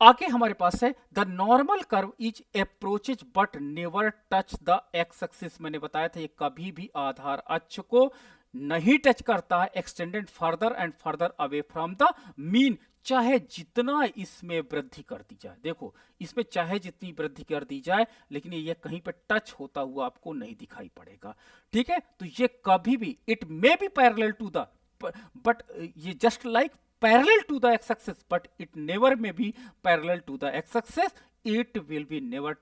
आगे हमारे पास है the normal curve is approaches but never touch the x axis. मैंने बताया था ये कभी भी आधार अक्ष को नहीं टच करता है। Extended further and further away from the mean, चाहे जितना इसमें वृद्धि कर दी जाए। देखो, इसमें चाहे जितनी वृद्धि कर दी जाए, लेकिन ये कहीं पे टच होता हुआ आपको नहीं दिखाई पड़ेगा। ठीक है, तो ये कभी भी, it may be parallel to the, but ये just like parallel to the x-axis, but it never may be parallel to the x-axis. It will be never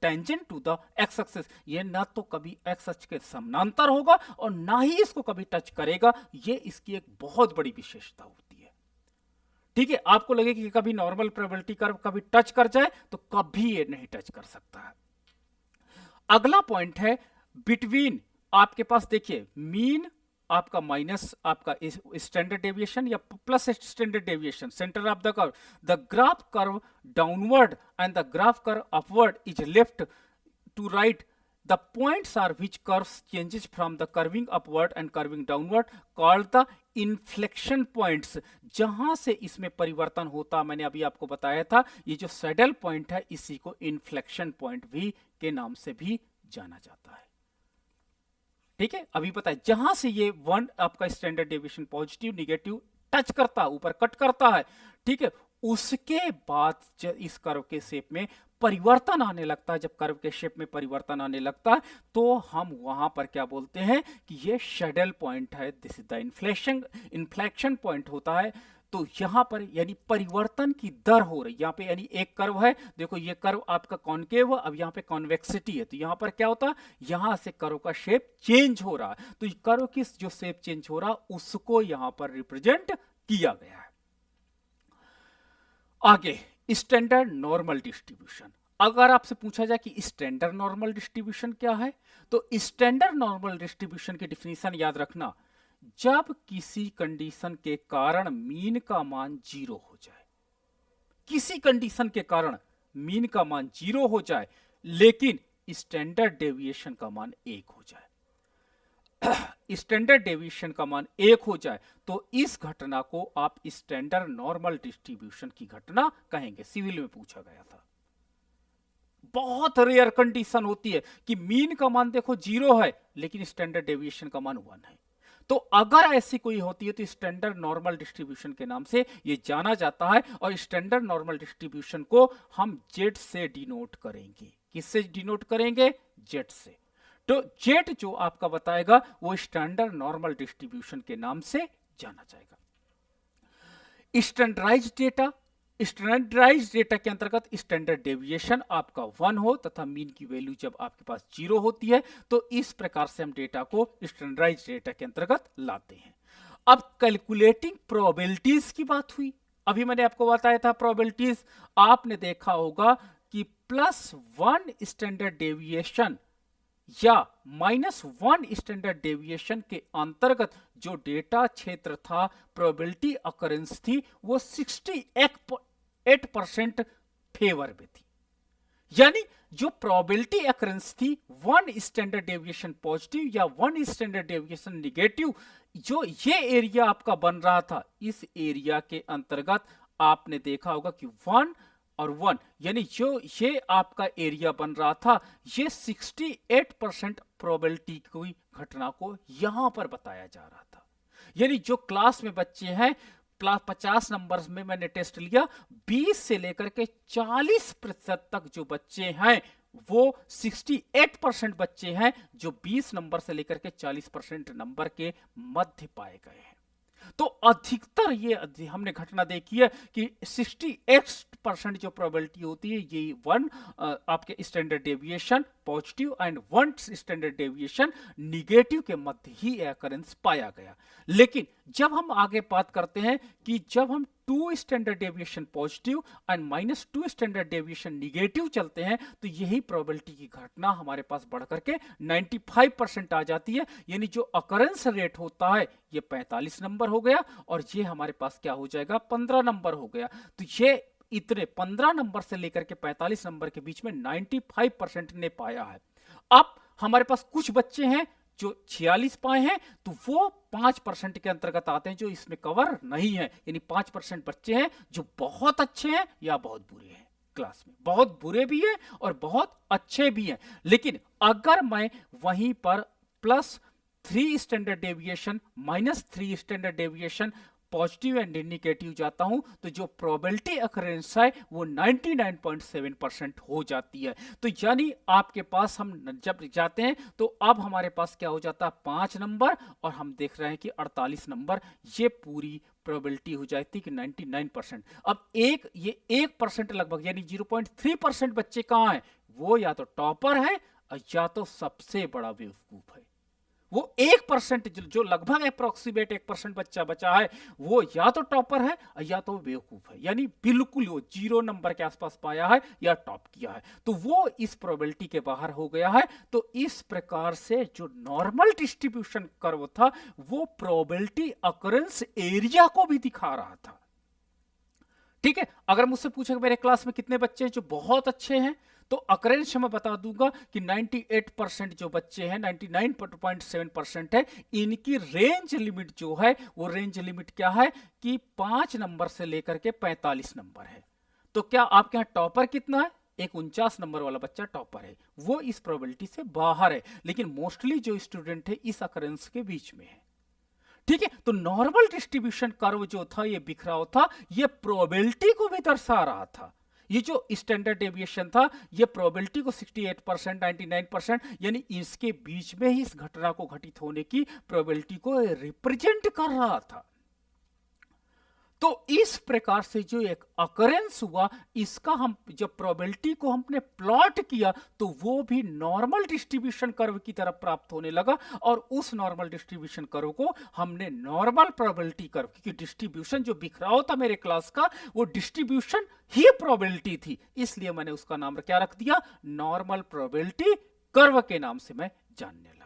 tangent to the x-axis. ये ना तो कभी x अक्ष के समानांतर होगा और ना ही इसको कभी टच करेगा। ये इसकी एक बहुत बड़ी विशेषता होती है। ठीक है, आपको लगे कि कभी नॉर्मल प्रोबेबिलिटी कर्व कभी टच कर जाए, तो कभी ये नहीं टच कर सकता है। अगला पॉइंट है बिटवीन, आपके पास देखिए मीन आपका माइनस आपका स्टैंडर्ड डेविएशन या plus standard deviation, centre of the curve, the graph curve downward and the graph curve upward is left to right. The points are which curves changes from the curving upward and curving downward called the inflection points. जहां से इसमें परिवर्तन होता, मैंने अभी आपको बताया था, ये जो सैडल पॉइंट है इसी को इन्फ्लेक्शन पॉइंट भी के नाम से भी जाना जाता है। ठीक है, अभी पता है जहां से ये 1 आपका standard deviation positive negative touch करता है, ऊपर कट करता है, ठीक है, उसके बाद इस कर्व के शेप में परिवर्तन आने लगता है। जब कर्व के शेप में परिवर्तन आने लगता है तो हम वहां पर क्या बोलते हैं कि ये शेडल पॉइंट है, this is the inflection point होता है। तो यहां पर यानी परिवर्तन की दर हो रही, यहां पे यानी एक कर्व है, देखो ये कर्व आपका कॉनकेव, अब यहां पे कॉन्वेक्सिटी है, तो यहां पर क्या होता है, यहां से कर्व का शेप चेंज हो रहा है। तो कर्व की जो शेप चेंज हो रहा है उसको यहां पर रिप्रेजेंट किया गया है। आगे स्टैंडर्ड नॉर्मल डिस्ट्रीब्यूशन। अगर आपसे पूछा जाए कि स्टैंडर्ड नॉर्मल डिस्ट्रीब्यूशन क्या है, तो स्टैंडर्ड नॉर्मल डिस्ट्रीब्यूशन की डिफिनीशन याद रखना, जब किसी कंडीशन के कारण मीन का मान 0 हो जाए, किसी कंडीशन के कारण मीन का मान 0 हो जाए लेकिन स्टैंडर्ड डेविएशन का मान 1 हो जाए। स्टैंडर्ड डेविएशन का मान 1 हो जाए तो इस घटना को आप स्टैंडर्ड नॉर्मल डिस्ट्रीब्यूशन की घटना कहेंगे। सिविल में पूछा गया था। बहुत रेयर कंडीशन होती है कि मीन का मान देखो 0 है लेकिन स्टैंडर्ड डेविएशन का मान 1 है। तो अगर ऐसी कोई होती है तो स्टैंडर्ड नॉर्मल डिस्ट्रीब्यूशन के नाम से ये जाना जाता है, और स्टैंडर्ड नॉर्मल डिस्ट्रीब्यूशन को हम जेड से डिनोट करेंगे। किससे डिनोट करेंगे? जेड से। तो जेड जो आपका बताएगा वो स्टैंडर्ड नॉर्मल डिस्ट्रीब्यूशन के नाम से जाना जाएगा। स्टैंडर्डाइज्ड डेटा, स्टैंडर्डाइज्ड डेटा के अंतर्गत स्टैंडर्ड डेविएशन आपका 1 हो तथा मीन की वैल्यू जब आपके पास 0 होती है तो इस प्रकार से हम डेटा को स्टैंडर्डाइज्ड डेटा के अंतर्गत लाते हैं। अब कैलकुलेटिंग प्रोबेबिलिटीज की बात हुई। अभी मैंने आपको बताया था प्रोबेबिलिटीज, आपने देखा होगा कि +1 स्टैंडर्ड डेविएशन या -1 स्टैंडर्ड डेविएशन के अंतर्गत जो डेटा क्षेत्र था, प्रोबेबिलिटी अकरेंस थी, वो 68% फेवर में थी। यानी जो प्रोबेबिलिटी अकरेंस थी 1 स्टैंडर्ड डेविएशन पॉजिटिव या 1 स्टैंडर्ड डेविएशन निगेटिव, जो ये एरिया आपका बन रहा था, इस एरिया के अंतर्गत आपने देखा होगा कि 1 और 1 यानी जो ये आपका एरिया बन रहा था, ये 68% प्रोबेबिलिटी की घटना को यहां पर बताया जा रहा था। यानी जो क्लास में बच्चे हैं 50 नंबर्स में मैंने टेस्ट लिया, 20 से लेकर के 40% तक जो बच्चे हैं वो 68% बच्चे हैं जो 20 नंबर से लेकर के 40% नंबर के मध्य पाए गए हैं। तो अधिकतर ये हमने घटना देखी है कि 68% जो प्रोबेबिलिटी होती है ये 1 आपके standard deviation positive and 1 standard deviation negative के मध्य ही अकरेंस पाया गया। लेकिन जब हम आगे बात करते हैं कि जब हम 2 standard deviation positive and -2 standard deviation negative चलते हैं तो यही प्रोबेबिलिटी की घटना हमारे पास बढ़ करके 95% आ जाती है। यानी जो अकरेंस रेट होता है ये 45 नंबर हो गया और ये हमारे पास क्या हो जाएगा? 15 नंबर हो गया। तो ये इतने 15 नंबर से लेकर के 45 नंबर के बीच में 95% ने पाया है। अब हमारे पास कुछ बच्चे हैं जो 46 पाए हैं तो वो 5% के अंतर्गत आते हैं जो इसमें कवर नहीं है। यानी 5% बच्चे हैं जो बहुत अच्छे हैं या बहुत बुरे हैं क्लास में, बहुत बुरे भी हैं और बहुत अच्छे भी हैं। लेकिन अगर मैं वहीं पर +3 standard deviation -3 standard deviation positive and negative जाता हूं तो जो प्रोबेबिलिटी अकरेंस है वो 99.7% हो जाती है। तो यानी आपके पास हम जब जाते हैं तो अब हमारे पास क्या हो जाता है? 5 नंबर, और हम देख रहे हैं कि 48 नंबर, ये पूरी प्रोबेबिलिटी हो जाती है कि 99%। अब ये 1% लगभग यानी 0.3% बच्चे कहां हैं? वो या तो टॉपर है या तो सबसे बड़ा बेवकूफ है। वो 1% जो लगभग अप्रोक्सीमेट 1% बच्चा बचा है वो या तो टॉपर है या तो बेवकूफ है। यानी बिल्कुल वो 0 नंबर के आसपास पाया है या टॉप किया है, तो वो इस प्रोबेबिलिटी के बाहर हो गया है। तो इस प्रकार से जो नॉर्मल डिस्ट्रीब्यूशन कर्व था वो प्रोबेबिलिटी अकरेंस एरिया को भी दिखा रहा था। ठीक है, अगर मुझसे पूछे मेरे क्लास में कितने बच्चे हैं जो बहुत अच्छे हैं तो अकरेंस मैं बता दूंगा कि 98% जो बच्चे हैं, 99.7% है, इनकी रेंज लिमिट जो है वो रेंज लिमिट क्या है कि 5 नंबर से लेकर के 45 नंबर है। तो क्या आपके यहां टॉपर कितना है? एक 49 नंबर वाला बच्चा टॉपर है, वो इस प्रोबेबिलिटी से बाहर है। लेकिन मोस्टली जो स्टूडेंट है इस अकरेंस के बीच में है। ठीक है, तो नॉर्मल डिस्ट्रीब्यूशन कर्व जो था ये बिखराव था, ये प्रोबेबिलिटी को भी दर्शा रहा था। ये जो स्टैंडर्ड डेविएशन था ये प्रोबेबिलिटी को 68%, 99% यानी इसके बीच में ही इस घटना को घटित होने की प्रोबेबिलिटी को रिप्रेजेंट कर रहा था। तो इस प्रकार से जो एक अकरेंस हुआ इसका हम जब प्रोबेबिलिटी को हमने प्लॉट किया तो वो भी नॉर्मल डिस्ट्रीब्यूशन कर्व की तरफ प्राप्त होने लगा, और उस नॉर्मल डिस्ट्रीब्यूशन कर्व को हमने नॉर्मल प्रोबेबिलिटी कर्व, क्योंकि डिस्ट्रीब्यूशन जो बिखराव था मेरे क्लास का वो डिस्ट्रीब्यूशन ही प्रोबेबिलिटी थी, इसलिए मैंने उसका नाम क्या रख दिया? नॉर्मल प्रोबेबिलिटी कर्व के नाम से मैं जानने लगा।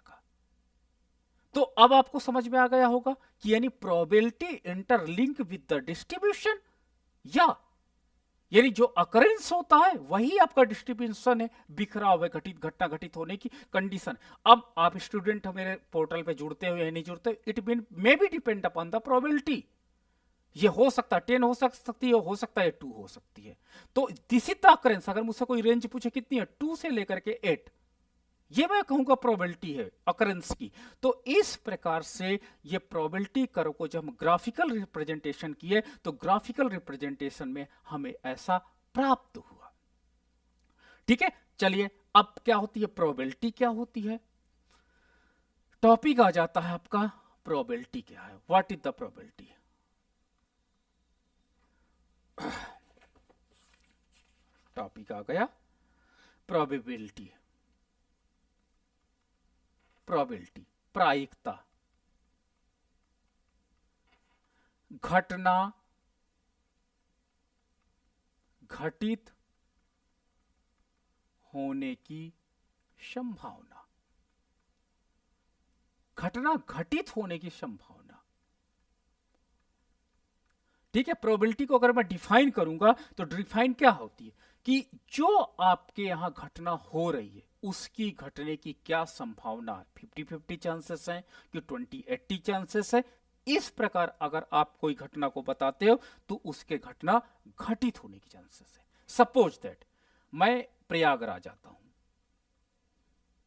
तो अब आपको समझ में आ गया होगा कि यानी probability interlink with the distribution या यानी जो अकरेंस होता है वही आपका डिस्ट्रीब्यूशन है, बिखरा हुआ घटित घटना घटित होने की कंडीशन। अब आप स्टूडेंट मेरे पोर्टल पे जुड़ते हो या नहीं जुड़ते, it may B depend upon the probability. ये हो सकता है 10 हो सकती है, हो सकता है 2 हो सकती है। तो दिस इज द अकरेंस। अगर मुझसे कोई रेंज पूछे कितनी है, 2 से लेकर के 8, ये मैं कहूंगा प्रोबेबिलिटी है अकरेंस की। तो इस प्रकार से ये प्रोबेबिलिटी कर्व को जब हम ग्राफिकल रिप्रेजेंटेशन किए तो ग्राफिकल रिप्रेजेंटेशन में हमें ऐसा प्राप्त हुआ। ठीक है, चलिए अब क्या होती है प्रोबेबिलिटी, क्या होती है, टॉपिक आ जाता है आपका प्रोबेबिलिटी क्या है, what is the probability. Topic आ गया प्रोबेबिलिटी, प्रोबेबिलिटी प्रायिकता, घटना घटित होने की संभावना, घटना घटित होने की संभावना। ठीक है, प्रोबेबिलिटी को अगर मैं डिफाइन करूंगा तो डिफाइन क्या होती है कि जो आपके यहां घटना हो रही है उसकी घटने की क्या संभावना है, 50-50 चांसेस हैं कि 20-80 चांसेस है। इस प्रकार अगर आप कोई घटना को बताते हो तो उसके घटना घटित होने की चांसेस है। सपोज दैट मैं प्रयागराज आता हूं,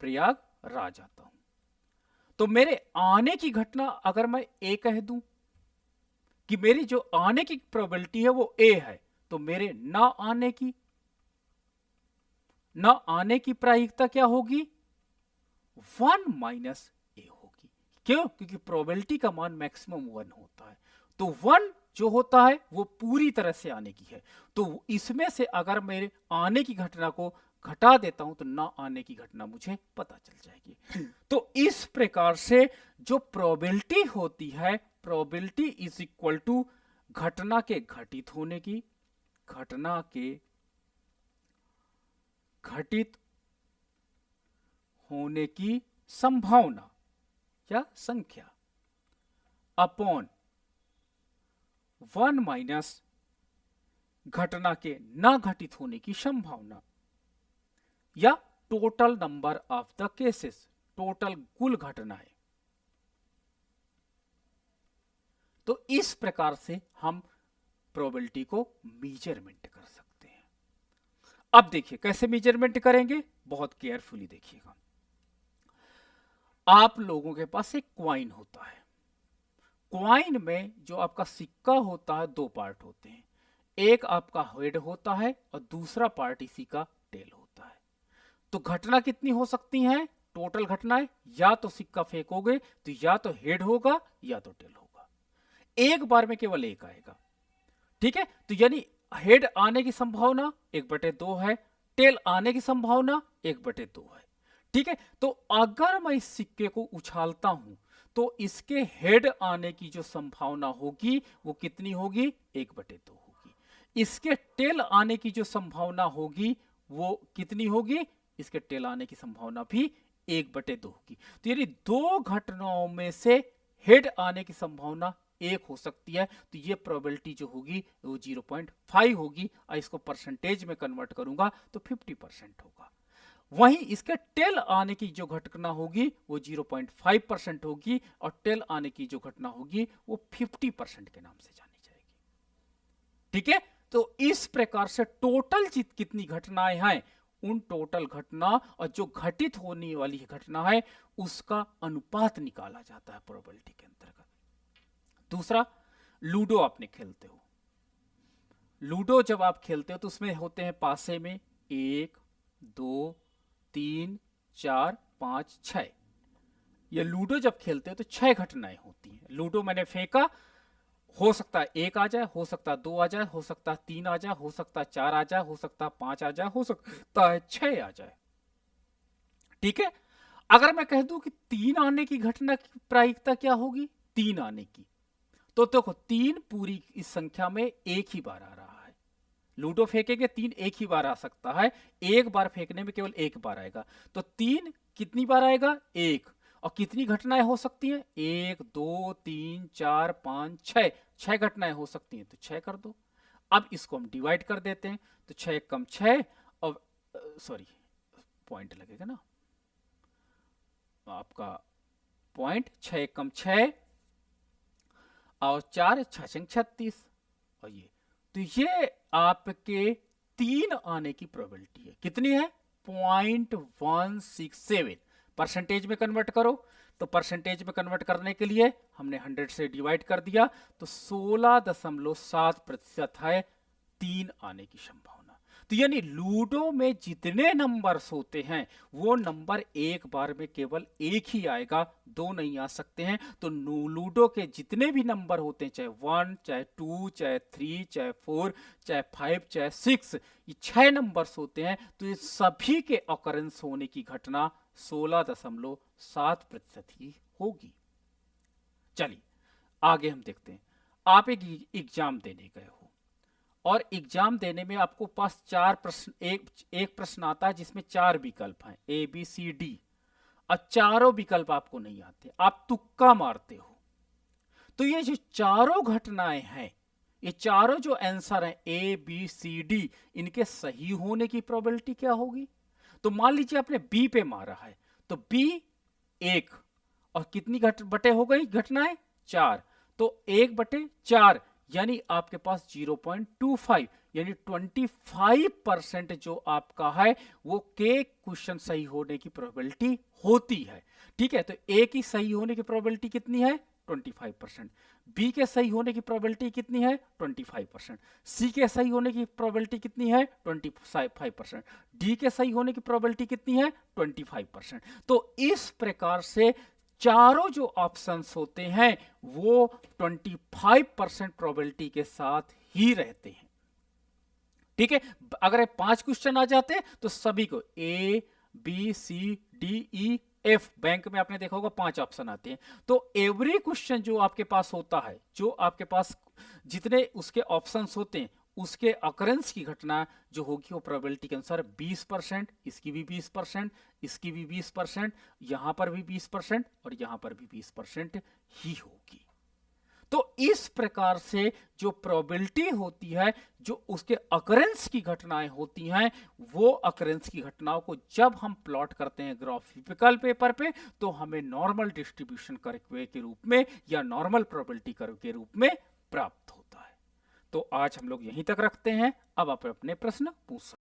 प्रयागराज आता हूं, तो मेरे आने की घटना अगर मैं ए कह दूं कि मेरी जो आने की प्रोबेबिलिटी है वो ए है, तो मेरे ना आने की प्रायिकता क्या होगी, 1 माइनस ए होगी। क्यों? क्योंकि प्रोबेबिलिटी का मान मैक्सिमम 1 होता है, तो 1 जो होता है वो पूरी तरह से आने की है। तो इसमें से अगर मेरे आने की घटना को घटा देता हूं तो ना आने की घटना मुझे पता चल जाएगी। तो इस प्रकार से जो प्रोबेबिलिटी होती है, प्रोबेबिलिटी इज इक्वल टू घटना के घटित होने की, घटना के घटित होने की संभावना या संख्या अपॉन 1 माइनस घटना के ना घटित होने की संभावना, या total number of the cases, total कुल घटनाएं। तो इस प्रकार से हम प्रोबेबिलिटी को मेजरमेंट कर सकते हैं। अब देखिए कैसे मेजरमेंट करेंगे, बहुत केयरफुली देखिएगा। आप लोगों के पास एक क्वाइन होता है, क्वाइन में जो आपका सिक्का होता है 2 पार्ट होते हैं, एक आपका हेड होता है और दूसरा पार्ट इसी का टेल होता है। तो घटना कितनी हो सकती हैं, टोटल घटनाएं, या तो सिक्का फेंकोगे तो या तो हेड होगा या तो टेल होगा, एक बार में केवल एक आएगा। ठीक है, तो यानी हेड आने की संभावना 1/2 है, टेल आने की संभावना 1/2 है। ठीक है, तो अगर मैं इस सिक्के को उछालता हूं तो इसके हेड आने की जो संभावना होगी वो कितनी होगी, 1/2 होगी। इसके टेल आने की जो संभावना होगी वो कितनी होगी, इसके टेल आने की संभावना भी 1/2 होगी। तो यानी 2 घटनाओं में से हेड आने की संभावना 1 हो सकती है, तो ये प्रोबेबिलिटी जो होगी वो 0.5 होगी, और इसको परसेंटेज में कन्वर्ट करूंगा तो 50% होगा। वहीं इसके टेल आने की जो घटना होगी वो 0.5% होगी, और टेल आने की जो घटना होगी वो 50% के नाम से जानी जाएगी। ठीक है, तो इस प्रकार से टोटल कितनी घटनाएं हैं, उन टोटल घटना और जो घटित होने वाली घटना है उसका अनुपात निकाला जाता है प्रोबेबिलिटी के अंतर्गत। दूसरा, लूडो आपने खेलते हो, लूडो जब आप खेलते हो तो उसमें होते हैं पासे में 1 2 3 4 5 6। ये लूडो जब खेलते हो तो 6 घटनाएं होती हैं। लूडो मैंने फेंका, हो सकता है 1 आ जाए, हो सकता है 2 आ जाए, हो सकता है 3 आ जाए, हो सकता है 4 आ जाए, हो सकता है 5 आ जाए, हो सकता है 6 आ जाए। ठीक है, अगर मैं कह दूं कि 3 आने की घटना की प्रायिकता क्या होगी, 3 आने की, तो देखो 3 पूरी इस संख्या में एक ही बार आ रहा है। लूडो फेंकेंगे 3 एक ही बार आ सकता है, एक बार फेंकने में केवल एक बार आएगा, तो 3 कितनी बार आएगा, 1। और कितनी घटनाएं हो सकती हैं, 1 2 3 4 5 6, 6 घटनाएं हो सकती हैं, तो 6 कर दो। अब इसको हम डिवाइड कर देते हैं, तो 6 एकम 6 और सॉरी पॉइंट लगेगा ना आपका, पॉइंट 6 एकम 6 और 4 6 36, और ये तो ये आपके 3 आने की प्रोबेबिलिटी है। कितनी है? 0.167। परसेंटेज में कन्वर्ट करो, तो परसेंटेज में कन्वर्ट करने के लिए हमने 100 से डिवाइड कर दिया, तो 16.7% है 3 आने की संभावना। तो यानी लूडो में जितने नंबर्स होते हैं वो नंबर एक बार में केवल एक ही आएगा, दो नहीं आ सकते हैं। तो लूडो के जितने भी नंबर होते हैं, चाहे 1 चाहे 2 चाहे 3 चाहे 4 चाहे 5 चाहे 6, ये 6 नंबर्स होते हैं, तो ये सभी के ऑकरेंस होने की घटना 16.7% ही होगी। चलिए आगे हम देखते हैं। आप एक एग्जाम देने गए हो और एग्जाम देने में आपको पास 4 प्रश्न, एक प्रश्न आता है जिसमें 4 विकल्प हैं, ए बी सी डी, और चारों विकल्प आपको नहीं आते, आप तुक्का मारते हो। तो ये जो चारों घटनाएं हैं, ये चारों जो आंसर हैं ए बी सी डी, इनके सही होने की प्रोबेबिलिटी क्या होगी? तो मान लीजिए आपने बी पे मारा है, तो बी 1 और कितनी बटे हो गई घटनाएं? 4, तो 1/4 यानी आपके पास 0.25 यानी 25% जो आपका है वो के क्वेश्चन सही होने की प्रोबेबिलिटी होती है। ठीक है, तो ए की सही होने की प्रोबेबिलिटी कितनी है? 25%। बी के सही होने की प्रोबेबिलिटी कितनी है? 25%। सी के सही होने की प्रोबेबिलिटी कितनी है? 25%। डी के सही होने की प्रोबेबिलिटी कितनी है? 25%। तो इस प्रकार से चारों जो ऑप्शंस होते हैं वो 25% प्रोबेबिलिटी के साथ ही रहते हैं। ठीक है, अगर 5 क्वेश्चन आ जाते हैं तो सभी को A B C D E F, bank में आपने देखा होगा 5 ऑप्शन आते हैं, तो एवरी क्वेश्चन जो आपके पास होता है, जो आपके पास जितने उसके ऑप्शंस होते हैं, उसके अकरेंस की घटना जो होगी वो प्रोबेबिलिटी के अनुसार 20%, इसकी भी 20%, इसकी भी 20%, यहां पर भी 20% और यहां पर भी 20% ही होगी। तो इस प्रकार से जो प्रोबेबिलिटी होती है, जो उसके अकरेंस की घटनाएं होती हैं, वो अकरेंस की घटनाओं को जब हम प्लॉट करते हैं ग्राफिकल पेपर पे, तो हमें नॉर्मल डिस्ट्रीब्यूशन कर्व के रूप में या नॉर्मल प्रोबेबिलिटी कर्व के रूप में प्राप्त होता है। तो आज हम लोग यहीं तक रखते हैं, अब आप अपने प्रश्न पूछ सकते हैं।